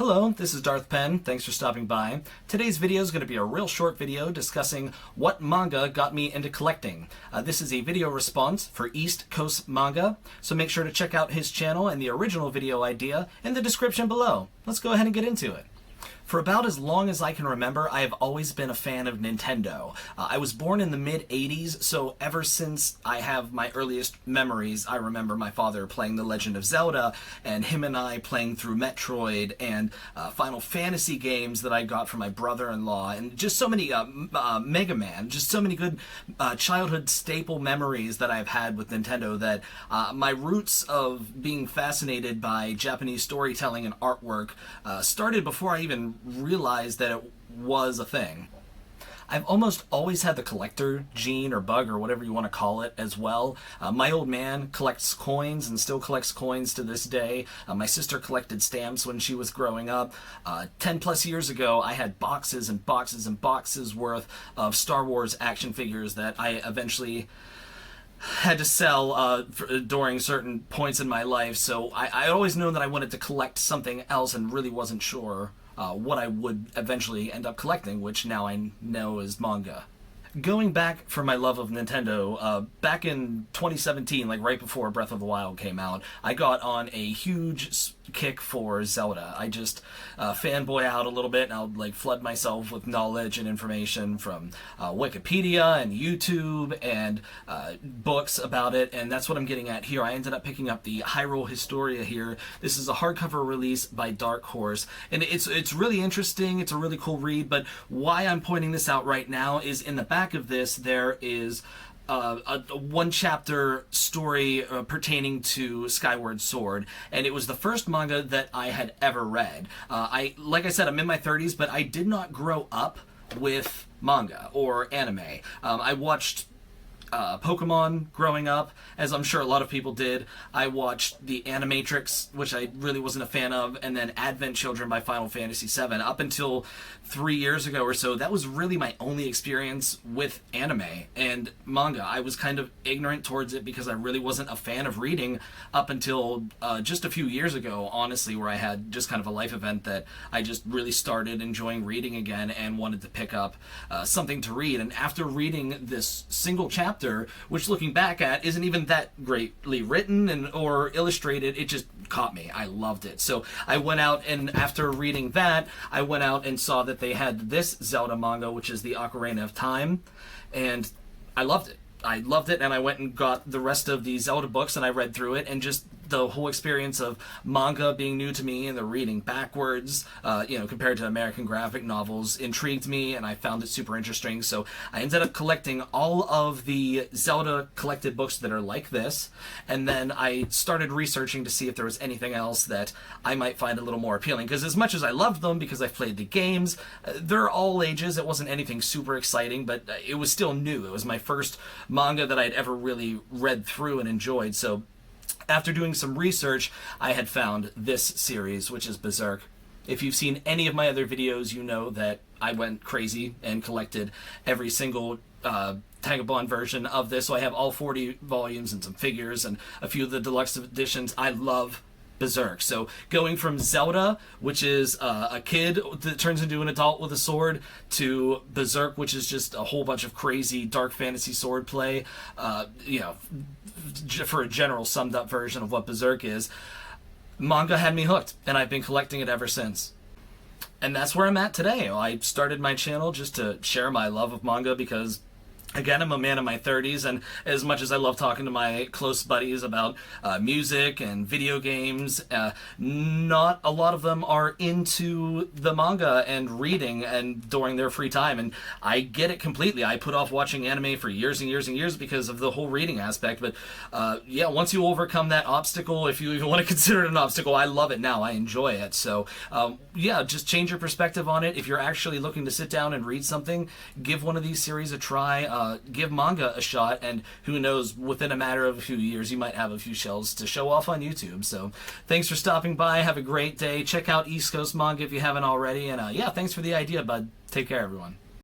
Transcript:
Hello, this is Darth Penn. Thanks for stopping by. Today's video is going to be a real short video discussing what manga got me into collecting. This is a video response for EastCoastManga, so make sure to check out his channel and the original video idea in the description below. Let's go ahead and get into it. For about as long as I can remember, I have always been a fan of Nintendo. I was born in the mid-'80s, so ever since I have my earliest memories, I remember my father playing The Legend of Zelda, and him and I playing through Metroid and Final Fantasy games that I got from my brother-in-law, and just so many Mega Man, just so many good childhood staple memories that I've had with Nintendo that my roots of being fascinated by Japanese storytelling and artwork started before I even realized that it was a thing. I've almost always had the collector gene or bug or whatever you want to call it as well. My old man collects coins and still collects coins to this day. My sister collected stamps when she was growing up. 10 plus years ago, I had boxes and boxes and boxes worth of Star Wars action figures that I eventually had to sell during certain points in my life. So I always known that I wanted to collect something else and really wasn't sure what I would eventually end up collecting, which now I know is manga. Going back for my love of Nintendo, back in 2017, like right before Breath of the Wild came out, I got on a huge kick for Zelda. I just fanboy out a little bit, and I'll like flood myself with knowledge and information from Wikipedia and YouTube and books about it, and that's what I'm getting at here. I ended up picking up the Hyrule Historia here. This is a hardcover release by Dark Horse, and it's really interesting. It's a really cool read, but why I'm pointing this out right now is in the back of this there is a one-chapter story pertaining to Skyward Sword, and it was the first manga that I had ever read. Like I said, I'm in my 30s, but I did not grow up with manga or anime. I watched Pokemon growing up, as I'm sure a lot of people did. I watched the Animatrix, which I really wasn't a fan of, and then Advent Children by Final Fantasy VII. Up until 3 years ago or so, that was really my only experience with anime and manga. I was kind of ignorant towards it because I really wasn't a fan of reading up until just a few years ago, honestly, where I had just kind of a life event that I just really started enjoying reading again and wanted to pick up something to read. And after reading this single chapter, which looking back at isn't even that greatly written or illustrated, it just caught me. I loved it. So I went out, and after reading that, I went out and saw that they had this Zelda manga, which is the Ocarina of Time, and I loved it. And I went and got the rest of the Zelda books, and I read through it, and just the whole experience of manga being new to me and the reading backwards, compared to American graphic novels, intrigued me, and I found it super interesting. So I ended up collecting all of the Zelda collected books that are like this, and then I started researching to see if there was anything else that I might find a little more appealing. Because as much as I loved them, because I've played the games, they're all ages. It wasn't anything super exciting, but it was still new. It was my first manga that I'd ever really read through and enjoyed. So after doing some research, I had found this series, which is Berserk. If you've seen any of my other videos, you know that I went crazy and collected every single Tagabon version of this. So I have all 40 volumes and some figures and a few of the deluxe editions. I love Berserk. So going from Zelda, which is a kid that turns into an adult with a sword, to Berserk, which is just a whole bunch of crazy dark fantasy swordplay, for a general summed up version of what Berserk is, manga had me hooked, and I've been collecting it ever since. And that's where I'm at today. I started my channel just to share my love of manga because, again, I'm a man in my 30s, and as much as I love talking to my close buddies about music and video games, not a lot of them are into the manga and reading and during their free time, and I get it completely. I put off watching anime for years and years and years because of the whole reading aspect, but once you overcome that obstacle, if you even want to consider it an obstacle, I love it now. I enjoy it. So just change your perspective on it. If you're actually looking to sit down and read something, give one of these series a try. Give manga a shot, and who knows, within a matter of a few years, you might have a few shells to show off on YouTube. So thanks for stopping by. Have a great day. Check out East Coast Manga if you haven't already. And thanks for the idea, bud. Take care, everyone.